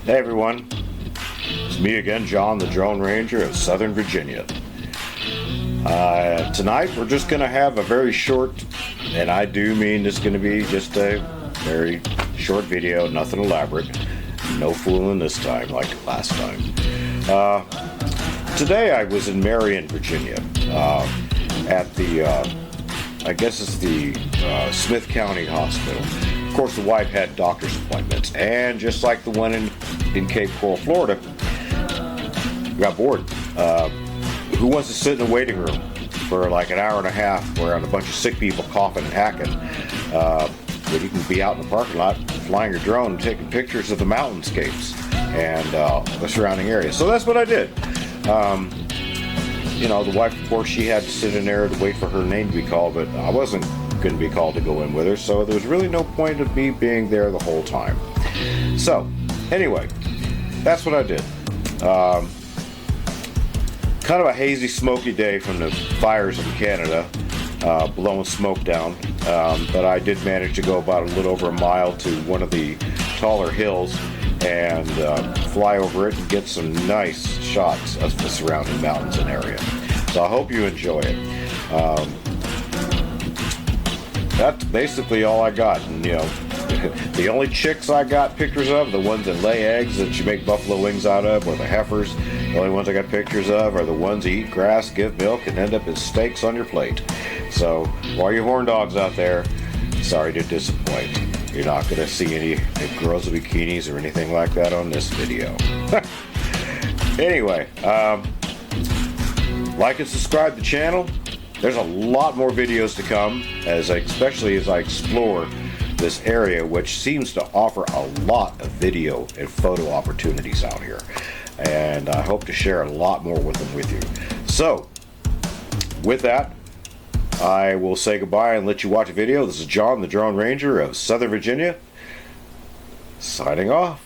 Hey everyone, it's me again, John the Drone Ranger of Southern Virginia. Tonight we're just going to have a very short, and I do mean this is going to be just a very short video, nothing elaborate, no fooling this time like last time. Today I was in Marion, Virginia, at the, I guess it's the Smyth County Hospital. Of course, the wife had doctor's appointments, and just like the one in Cape Coral, Florida, got bored. Who wants to sit in a waiting room for like an hour and a half around a bunch of sick people coughing and hacking? When you can be out in the parking lot flying your drone and taking pictures of the mountainscapes and the surrounding area. So that's what I did. You know, the wife, of course, she had to sit in there to wait for her name to be called, but I wasn't going to be called to go in with her, so there was really no point of me being there the whole time. So, anyway, that's what I did. Kind of a hazy, smoky day from the fires in Canada, blowing smoke down, but I did manage to go about a little over a mile to one of the taller hills and fly over it and get some nice shots of the surrounding mountains and area. So I hope you enjoy it. That's basically all I got. And, you know, the only chicks I got pictures of, the ones that lay eggs that you make buffalo wings out of, or the heifers. The only ones I got pictures of are the ones that eat grass, give milk, and end up as steaks on your plate. So, all you horn dogs out there, sorry to disappoint. You're not going to see any girls in bikinis or anything like that on this video. Anyway, like and subscribe to the channel. There's a lot more videos to come, especially as I explore this area, which seems to offer a lot of video and photo opportunities out here. And I hope to share a lot more with them with you. So, with that, I will say goodbye and let you watch a video. This is John, the Drone Ranger of Southern Virginia, signing off.